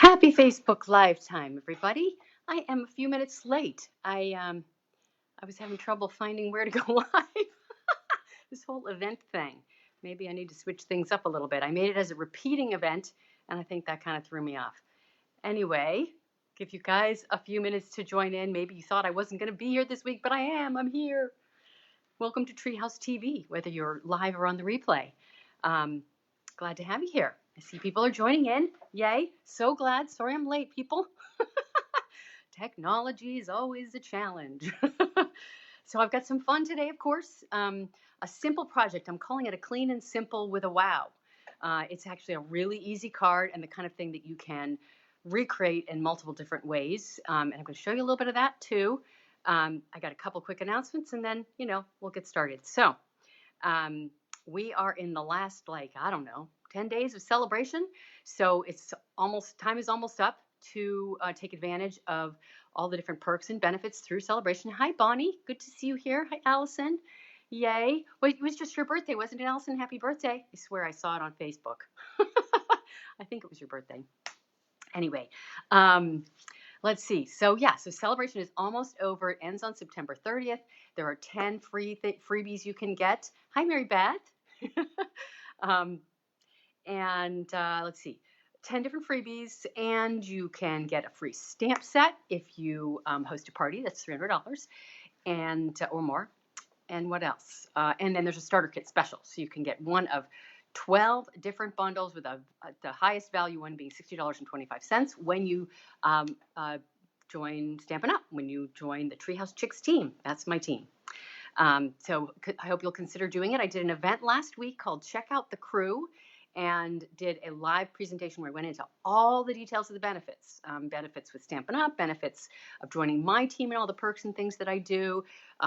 Happy Facebook Live time, everybody. I am a few minutes late. I was having trouble finding where to go live. This whole event thing. Maybe I need to switch things up a little bit. I made it as a repeating event, and I think that kind of threw me off. Anyway, give you guys a few minutes to join in. Maybe you thought I wasn't going to be here this week, but I am. I'm here. Welcome to Treehouse TV, whether you're live or on the replay. Glad to have you here. I see people are joining in. Yay. So glad. Sorry I'm late, people. Technology is always a challenge. So I've got some fun today, of course. A simple project. I'm calling it a clean and simple with a wow. It's actually a really easy card and the kind of thing that you can recreate in multiple different ways. And I'm going to show you a little bit of that too. I got a couple quick announcements and then, we'll get started. So we are in the last, 10 days of celebration. So time is almost up to take advantage of all the different perks and benefits through celebration. Hi, Bonnie. Good to see you here. Hi, Allison. Yay. Well, it was just your birthday, wasn't it, Allison? Happy birthday. I swear I saw it on Facebook. I think it was your birthday. Anyway, let's see. So celebration is almost over. It ends on September 30th. There are 10 freebies you can get. Hi, Mary Beth. Let's see, 10 different freebies, and you can get a free stamp set if you host a party. That's $300 and or more. And what else? And then there's a starter kit special, so you can get one of 12 different bundles with the highest value one being $60.25 when you join Stampin' Up, when you join the Treehouse Chicks team. That's my team. So I hope you'll consider doing it. I did an event last week called Check Out the Crew and did a live presentation where I went into all the details of the benefits, benefits with Stampin' Up, benefits of joining my team and all the perks and things that I do.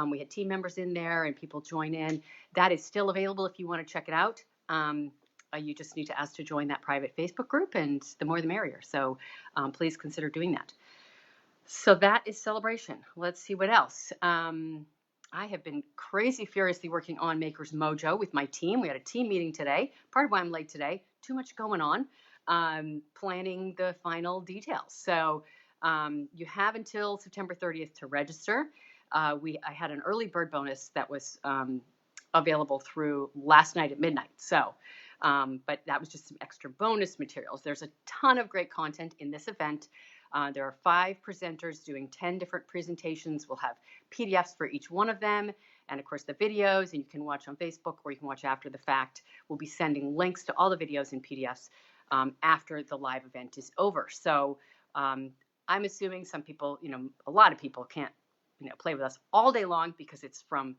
We had team members in there and people join in. That is still available if you want to check it out. You just need to ask to join that private Facebook group, and the more the merrier. So please consider doing that. So that is celebration. Let's see what else. I have been crazy furiously working on Maker's Mojo with my team. We had a team meeting today. Part of why I'm late today, too much going on, planning the final details. So you have until September 30th to register. I had an early bird bonus that was available through last night at midnight. So, but that was just some extra bonus materials. There's a ton of great content in this event. There are 5 presenters doing 10 different presentations. We'll have PDFs for each one of them, and of course the videos, and you can watch on Facebook or you can watch after the fact. We'll be sending links to all the videos and PDFs after the live event is over. So I'm assuming some people, a lot of people can't, play with us all day long because it's from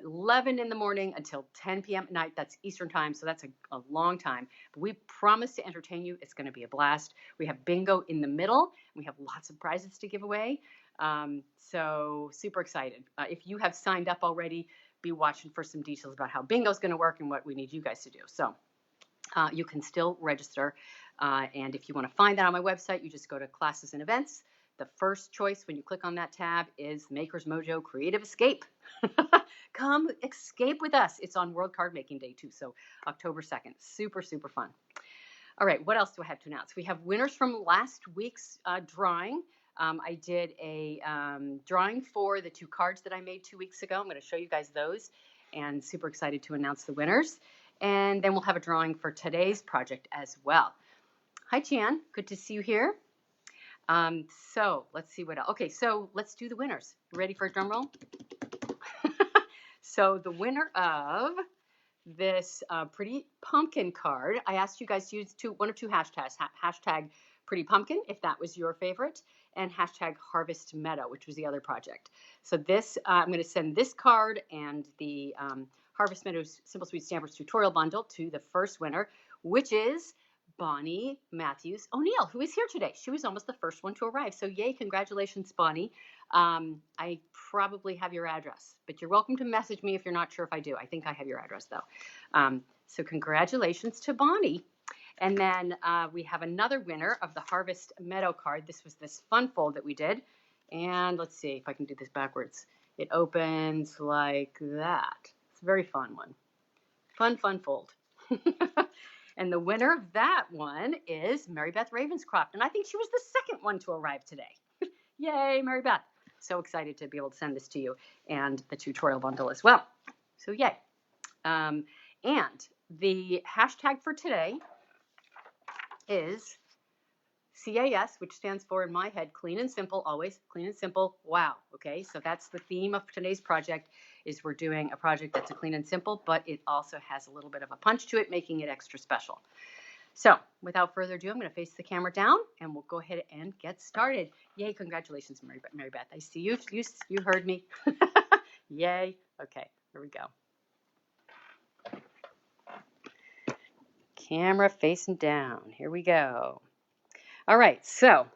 11 in the morning until 10 p.m. at night. That's Eastern time, so that's a long time. But we promise to entertain you. It's going to be a blast. We have bingo in the middle. We have lots of prizes to give away. So super excited. If you have signed up already, be watching for some details about how bingo is going to work and what we need you guys to do. So you can still register. And if you want to find that on my website, you just go to classes and events. The first choice when you click on that tab is Maker's Mojo Creative Escape. Come escape with us. It's on World Card Making Day too, so October 2nd. Super, super fun. All right, what else do I have to announce? We have winners from last week's drawing. I did a drawing for the 2 cards that I made 2 weeks ago. I'm going to show you guys those, and super excited to announce the winners. And then we'll have a drawing for today's project as well. Hi, Jan. Good to see you here. So let's see what else. Okay, so let's do the winners. Ready for a drum roll? So the winner of this pretty pumpkin card, I asked you guys to use one of 2 hashtags. Hashtag pretty pumpkin, if that was your favorite, and hashtag harvest meadow, which was the other project. So this, I'm going to send this card and the Harvest Meadows Simple Sweet Stampers tutorial bundle to the first winner, which is Bonnie Matthews O'Neill, who is here today. She was almost the first one to arrive. So yay, congratulations, Bonnie. I probably have your address, but you're welcome to message me if you're not sure if I do. I think I have your address though. So congratulations to Bonnie. And then we have another winner of the Harvest Meadow card. This was this fun fold that we did. And let's see if I can do this backwards. It opens like that. It's a very fun one. Fun fold. And the winner of that one is Mary Beth Ravenscroft. And I think she was the second one to arrive today. Yay, Mary Beth. So excited to be able to send this to you and the tutorial bundle as well. So yay. And the hashtag for today is CAS, which stands for, in my head, clean and simple, always clean and simple. Wow. Okay. So that's the theme of today's project, is we're doing a project that's a clean and simple, but it also has a little bit of a punch to it, making it extra special. So without further ado, I'm going to face the camera down and we'll go ahead and get started. Yay. Congratulations, Mary Beth. I see you. You heard me. Yay. Okay. Here we go. Camera facing down. Here we go. All right. So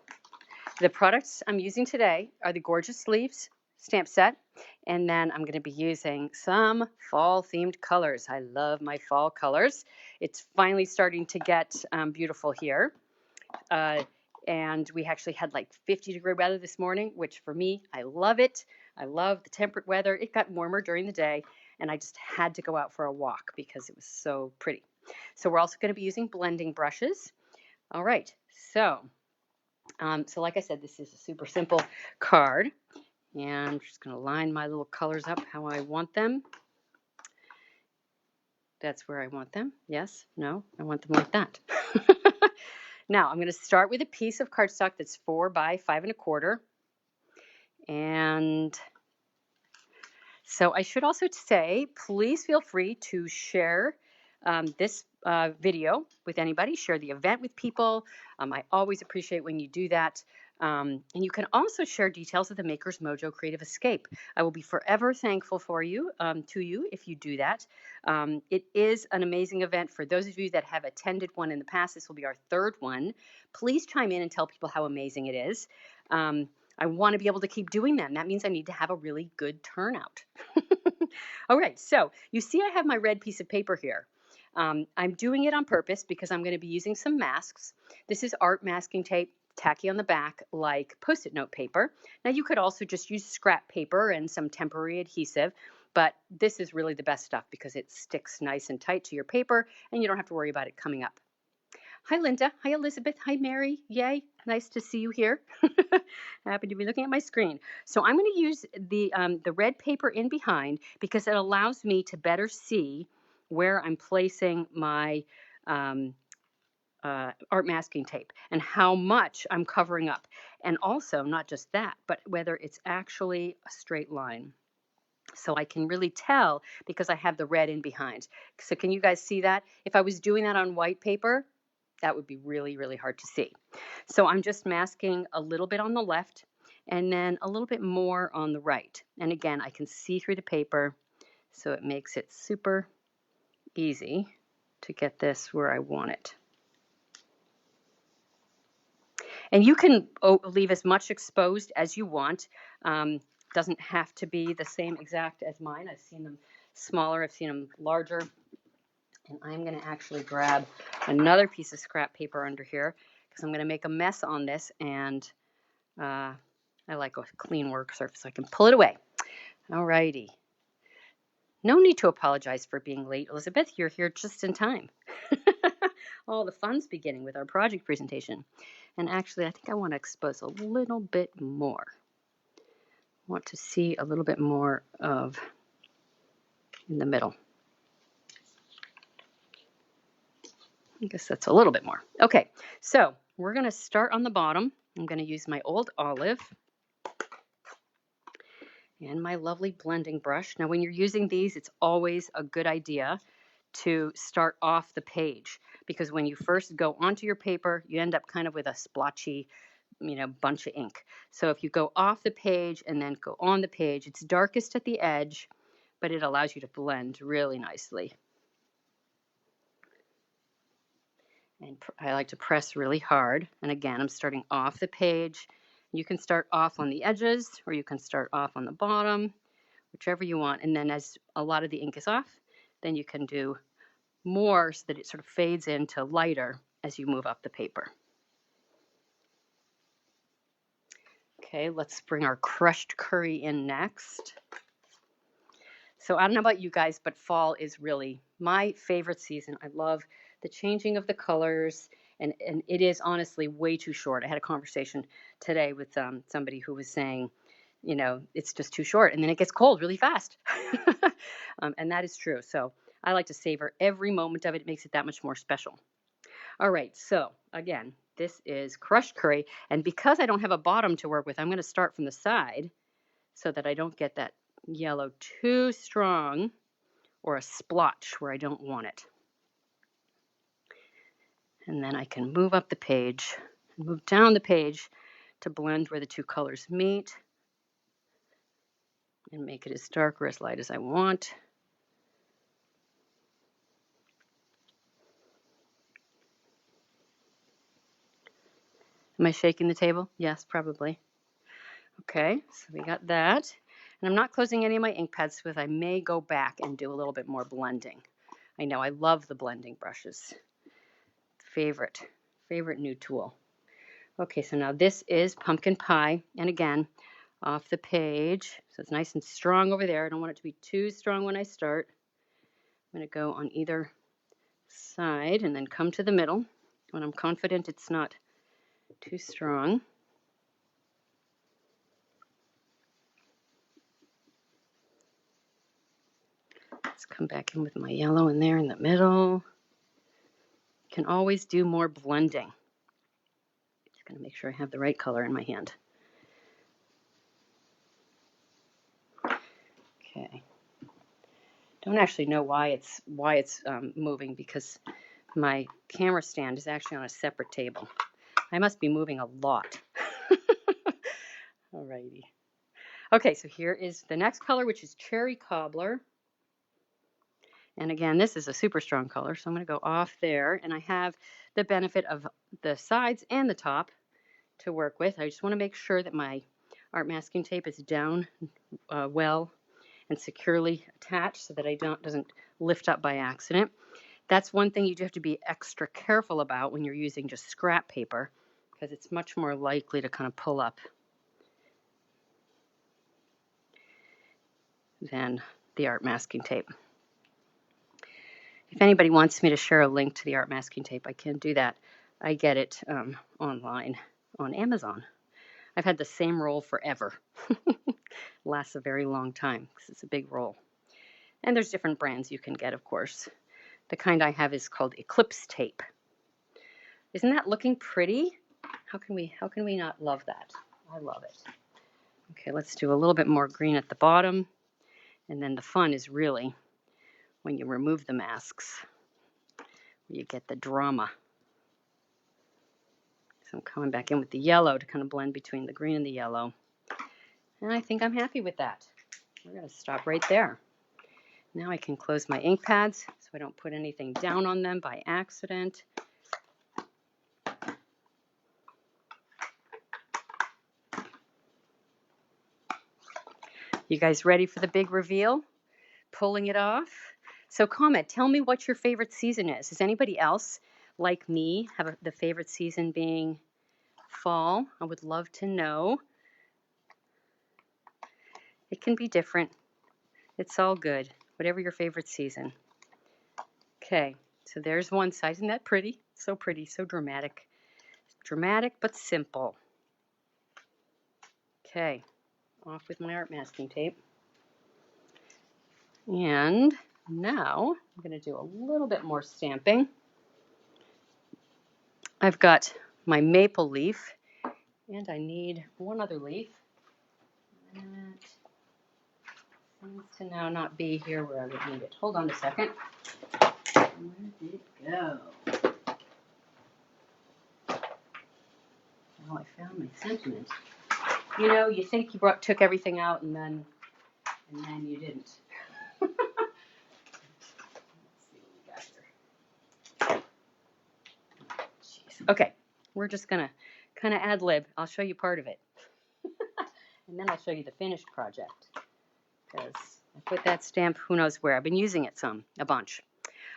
the products I'm using today are the Gorgeous Sleeves stamp set. And then I'm going to be using some fall themed colors. I love my fall colors. It's finally starting to get beautiful here. And we actually had like 50-degree weather this morning, which for me, I love it. I love the temperate weather. It got warmer during the day, and I just had to go out for a walk because it was so pretty. So we're also going to be using blending brushes. All right, so like I said, this is a super simple card. And I'm just going to line my little colors up how I want them. That's where I want them. Yes, no, I want them like that. Now, I'm going to start with a piece of cardstock that's 4 by 5 1/4. And so I should also say, please feel free to share this video with anybody. Share the event with people. I always appreciate when you do that. And you can also share details of the Maker's Mojo Creative Escape. I will be forever thankful for you, to you, if you do that. It is an amazing event. For those of you that have attended one in the past, this will be our 3rd one. Please chime in and tell people how amazing it is. I want to be able to keep doing that, and that means I need to have a really good turnout. All right, so you see I have my red piece of paper here. I'm doing it on purpose because I'm going to be using some masks. This is art masking tape, tacky on the back like Post-it note paper. Now you could also just use scrap paper and some temporary adhesive, but this is really the best stuff because it sticks nice and tight to your paper and you don't have to worry about it coming up. Hi, Linda. Hi, Elizabeth. Hi, Mary. Yay. Nice to see you here. Happy to be looking at my screen. So I'm going to use the red paper in behind because it allows me to better see where I'm placing my art masking tape and how much I'm covering up. And also, not just that, but whether it's actually a straight line. So I can really tell because I have the red in behind. So can you guys see that? If I was doing that on white paper, that would be really, really hard to see. So I'm just masking a little bit on the left and then a little bit more on the right. And again, I can see through the paper, so it makes it super easy to get this where I want it. And you can leave as much exposed as you want. Doesn't have to be the same exact as mine. I've seen them smaller, I've seen them larger. And I'm going to actually grab another piece of scrap paper under here because I'm going to make a mess on this, and I like a clean work surface so I can pull it away. All righty. No need to apologize for being late, Elizabeth. You're here just in time. All the fun's beginning with our project presentation. And actually, I think I want to expose a little bit more. I want to see a little bit more of in the middle. I guess that's a little bit more. Okay, so we're going to start on the bottom. I'm going to use my old olive and my lovely blending brush. Now, when you're using these, it's always a good idea to start off the page because when you first go onto your paper, you end up kind of with a splotchy, bunch of ink. So if you go off the page and then go on the page, it's darkest at the edge, but it allows you to blend really nicely. And I like to press really hard. And again, I'm starting off the page. You can start off on the edges or you can start off on the bottom, whichever you want. And then as a lot of the ink is off, then you can do more so that it sort of fades into lighter as you move up the paper. Okay, let's bring our crushed curry in next. So I don't know about you guys, but fall is really my favorite season. I love the changing of the colors, and it is honestly way too short. I had a conversation today with somebody who was saying, you know, it's just too short, and then it gets cold really fast. And that is true. So I like to savor every moment of it. It makes it that much more special. All right, so again, this is crushed curry, and because I don't have a bottom to work with, I'm going to start from the side so that I don't get that yellow too strong or a splotch where I don't want it. And then I can move up the page, move down the page to blend where the two colors meet and make it as dark or as light as I want. Am I shaking the table? Yes, probably. Okay, so we got that. And I'm not closing any of my ink pads because I may go back and do a little bit more blending. I know, I love the blending brushes. Favorite new tool. Okay, so now this is pumpkin pie. And again, off the page. So it's nice and strong over there. I don't want it to be too strong when I start. I'm going to go on either side and then come to the middle when I'm confident it's not too strong. Let's come back in with my yellow in there in the middle. Can always do more blending. Just going to make sure I have the right color in my hand. Okay. Don't actually know why it's moving because my camera stand is actually on a separate table. I must be moving a lot. Alrighty. Okay, so here is the next color, which is cherry cobbler. And again, this is a super strong color, so I'm going to go off there. And I have the benefit of the sides and the top to work with. I just want to make sure that my art masking tape is down well and securely attached so that I doesn't lift up by accident. That's one thing you do have to be extra careful about when you're using just scrap paper because it's much more likely to kind of pull up than the art masking tape. If anybody wants me to share a link to the art masking tape, I can do that. I get it online on Amazon. I've had the same roll forever. Lasts a very long time because it's a big roll. And there's different brands you can get, of course. The kind I have is called Eclipse tape. Isn't that looking pretty? How can we not love that? I love it. Okay, let's do a little bit more green at the bottom. And then the fun is really when you remove the masks, you get the drama. So I'm coming back in with the yellow to kind of blend between the green and the yellow. And I think I'm happy with that. We're going to stop right there. Now I can close my ink pads so I don't put anything down on them by accident. You guys ready for the big reveal? Pulling it off? So comment, tell me what your favorite season is. Does anybody else, like me, have the favorite season being fall? I would love to know. It can be different. It's all good. Whatever your favorite season. Okay, so there's one side. Isn't that pretty? So pretty, so dramatic. Dramatic but simple. Okay, off with my art masking tape. And now I'm going to do a little bit more stamping. I've got my maple leaf, and I need one other leaf. That seems to now not be here where I would need it. Hold on a second. Where did it go? Oh, I found my sentiment. You know, you think you took everything out, and then you didn't. Let's see what we got here. Jeez. Okay, we're just gonna kind of ad lib. I'll show you part of it, and then I'll show you the finished project. Because I put that stamp, who knows where. I've been using it a bunch.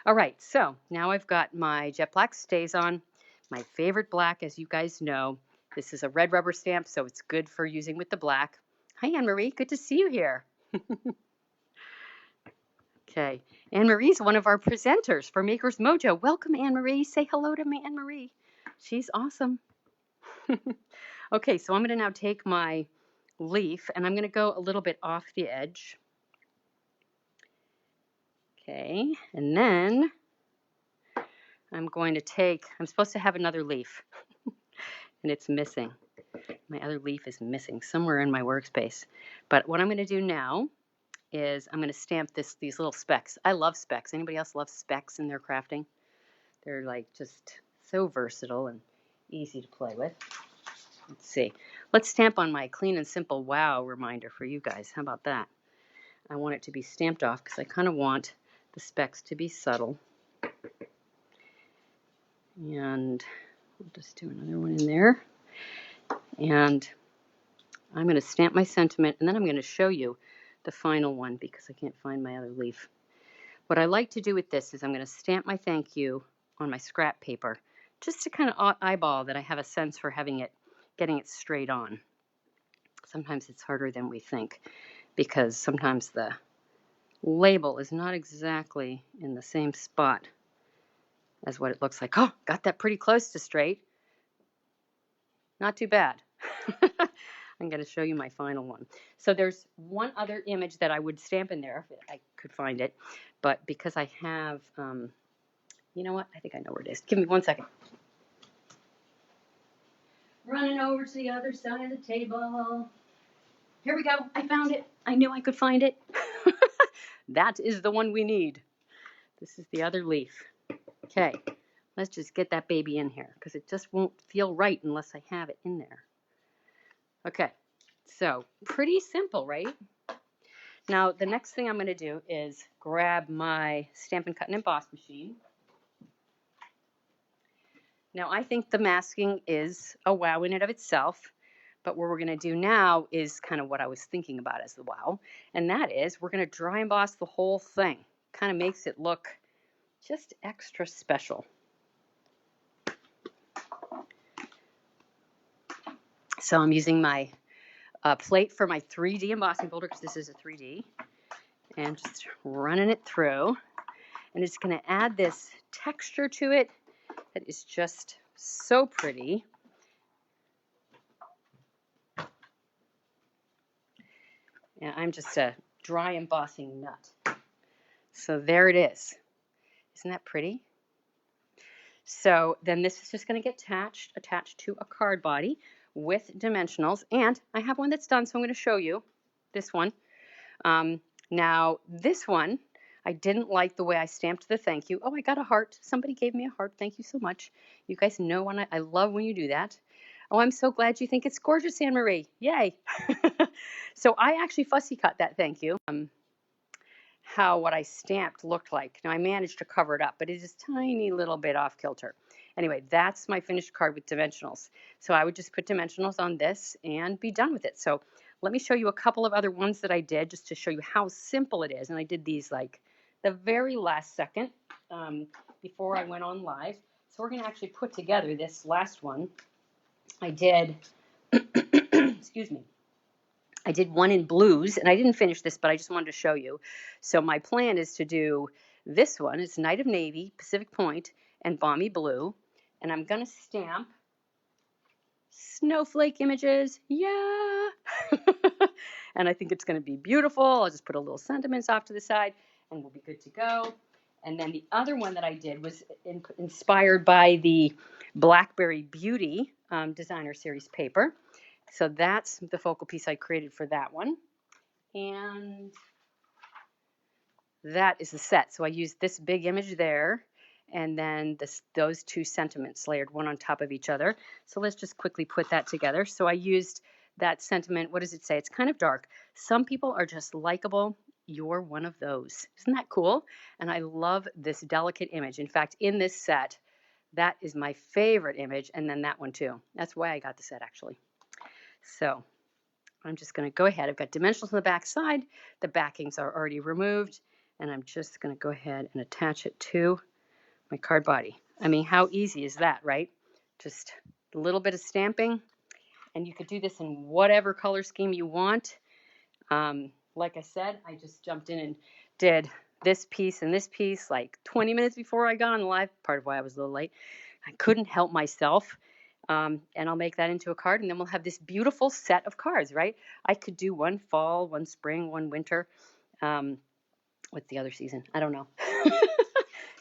All right, so now I've got my jet black stays on. My favorite black, as you guys know. This is a red rubber stamp, so it's good for using with the black. Hi, Anne-Marie. Good to see you here. Okay. Anne-Marie's one of our presenters for Maker's Mojo. Welcome, Anne-Marie. Say hello to me, Anne-Marie. She's awesome. Okay, so I'm going to now take my leaf and I'm going to go a little bit off the edge. Okay, and then I'm going to take, I'm supposed to have another leaf and it's missing. My other leaf is missing somewhere in my workspace. But what I'm going to do now is I'm going to stamp these little specks. I love specks. Anybody else love specks in their crafting? They're like just so versatile and easy to play with. Let's see. Let's stamp on my clean and simple wow reminder for you guys. How about that? I want it to be stamped off because I kind of want the specks to be subtle. And I'll just do another one in there. And I'm going to stamp my sentiment and then I'm going to show you the final one because I can't find my other leaf. What I like to do with this is I'm going to stamp my thank you on my scrap paper just to kind of eyeball that I have a sense for getting it straight on. Sometimes it's harder than we think because sometimes the label is not exactly in the same spot as what it looks like. Oh, got that pretty close to straight. Not too bad. I'm going to show you my final one. So there's one other image that I would stamp in there if I could find it. But because I have, you know what? I think I know where it is. Give me 1 second. Running over to the other side of the table. Here we go. I found it. I knew I could find it. That is the one we need. This is the other leaf. Okay. Let's just get that baby in here because it just won't feel right unless I have it in there. Okay. So pretty simple, right? Now, the next thing I'm going to do is grab my Stampin' Cut and Emboss machine. Now, I think the masking is a wow in and of itself, but what we're going to do now is kind of what I was thinking about as the wow, and that is we're going to dry emboss the whole thing. Kind of makes it look just extra special. So I'm using my plate for my 3D embossing folder because this is a 3D, and just running it through, and it's going to add this texture to it that is just so pretty. And I'm just a dry embossing nut. So there it is. Isn't that pretty? So then this is just going to get attached to a card body with dimensionals. And I have one that's done, so I'm going to show you this one. Now, this one, I didn't like the way I stamped the thank you. Oh, I got a heart. Somebody gave me a heart. Thank you so much. You guys know I love when you do that. Oh, I'm so glad you think it's gorgeous, Anne-Marie. Yay. So I actually fussy cut that thank you. How what I stamped looked like. Now I managed to cover it up, but it is a tiny little bit off kilter. Anyway, that's my finished card with dimensionals. So I would just put dimensionals on this and be done with it. So let me show you a couple of other ones that I did just to show you how simple it is. And I did these like the very last second before I went on live. So we're going to actually put together this last one. I did, excuse me. I did one in blues, and I didn't finish this, but I just wanted to show you. So my plan is to do this one. It's Night of Navy, Pacific Point, and Balmy Blue. And I'm going to stamp snowflake images. Yeah! And I think it's going to be beautiful. I'll just put a little sentiments off to the side, and we'll be good to go. And then the other one that I did was inspired by the Blackberry Beauty Designer Series paper. So that's the focal piece I created for that one. And that is the set. So I used this big image there and then those two sentiments layered one on top of each other. So let's just quickly put that together. So I used that sentiment. What does it say? It's kind of dark. Some people are just likable. You're one of those. Isn't that cool? And I love this delicate image. In fact, in this set, that is my favorite image. And then that one too. That's why I got the set actually. So I'm just going to go ahead. I've got dimensionals on the back side. The backings are already removed. And I'm just going to go ahead and attach it to my card body. I mean, how easy is that, right? Just a little bit of stamping. And you could do this in whatever color scheme you want. Like I said, I just jumped in and did this piece and this piece like 20 minutes before I got on the live, part of why I was a little late. I couldn't help myself. And I'll make that into a card, and then we'll have this beautiful set of cards, right? I could do one fall, one spring, one winter. What's the other season? I don't know.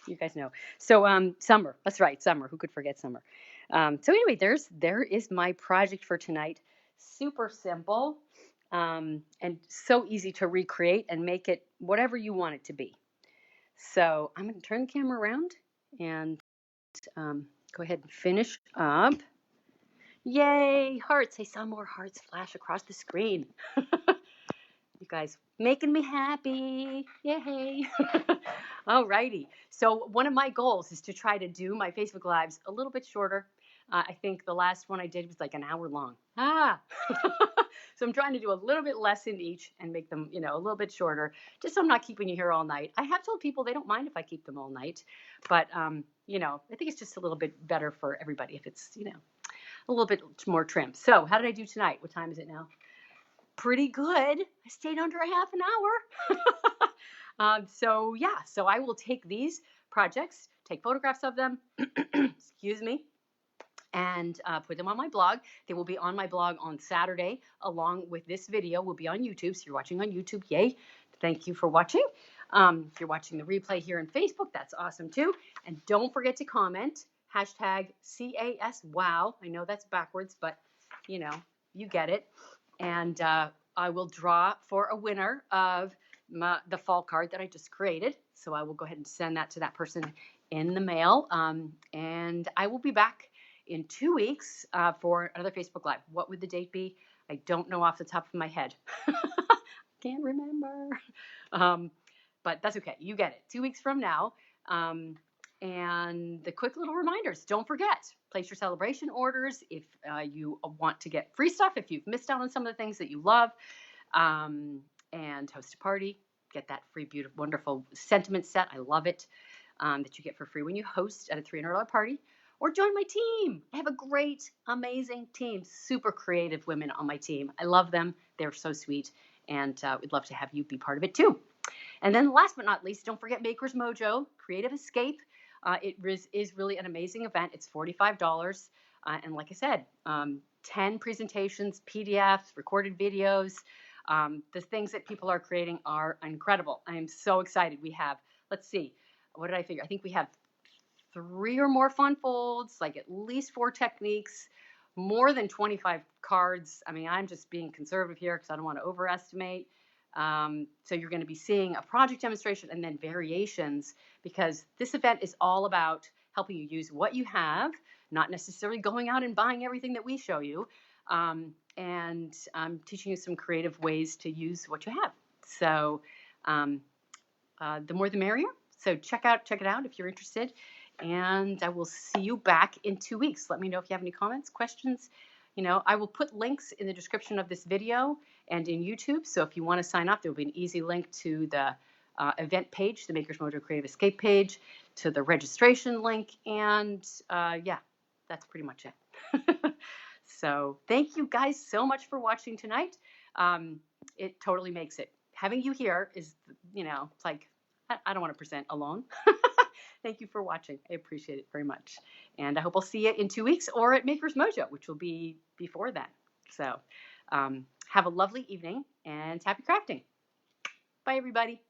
You guys know. So summer. That's right, summer. Who could forget summer? So anyway, there is my project for tonight. Super simple, and so easy to recreate and make it whatever you want it to be. So I'm going to turn the camera around and go ahead and finish up. Yay, hearts. I saw more hearts flash across the screen. You guys making me happy. Yay. Alrighty. So one of my goals is to try to do my Facebook Lives a little bit shorter. I think the last one I did was like an hour long. So I'm trying to do a little bit less in each and make them, a little bit shorter, just so I'm not keeping you here all night. I have told people they don't mind if I keep them all night, but, I think it's just a little bit better for everybody if it's, a little bit more trim. So how did I do tonight? What time is it now? Pretty good. I stayed under a half an hour. So I will take these projects, take photographs of them, excuse me, and put them on my blog. They will be on my blog on Saturday, along with this video will be on YouTube. So you're watching on YouTube, yay. Thank you for watching. If you're watching the replay here on Facebook, that's awesome too. And don't forget to comment, #CASWOW. I know that's backwards, but you get it. And I will draw for a winner of the fall card that I just created. So I will go ahead and send that to that person in the mail. And I will be back in 2 weeks for another Facebook Live. What would the date be? I don't know off the top of my head. Can't remember. But that's okay. You get it. 2 weeks from now. And the quick little reminders, don't forget, place your celebration orders if you want to get free stuff, if you've missed out on some of the things that you love, and host a party, get that free, beautiful, wonderful sentiment set. I love it, that you get for free when you host at a $300 party, or join my team. I have a great, amazing team, super creative women on my team. I love them. They're so sweet, and we'd love to have you be part of it too. And then last but not least, don't forget Maker's Mojo, Creative Escape. It is really an amazing event. It's $45. And like I said, 10 presentations, PDFs, recorded videos. The things that people are creating are incredible. I am so excited. We have, let's see, what did I figure? I think we have 3 or more fun folds, like at least 4 techniques, more than 25 cards. I mean, I'm just being conservative here because I don't want to overestimate. So you're going to be seeing a project demonstration and then variations, because this event is all about helping you use what you have, not necessarily going out and buying everything that we show you, and teaching you some creative ways to use what you have. So the more the merrier. So check it out if you're interested, and I will see you back in 2 weeks. Let me know if you have any comments, questions. I will put links in the description of this video and in YouTube. So if you want to sign up, there will be an easy link to the event page, the Maker's Mojo Creative Escape page, to the registration link. And yeah, that's pretty much it. So thank you guys so much for watching tonight. It totally makes it. Having you here is, it's like, I don't want to present alone. Thank you for watching. I appreciate it very much. And I hope I'll see you in 2 weeks or at Maker's Mojo, which will be before then. So have a lovely evening and happy crafting. Bye, everybody.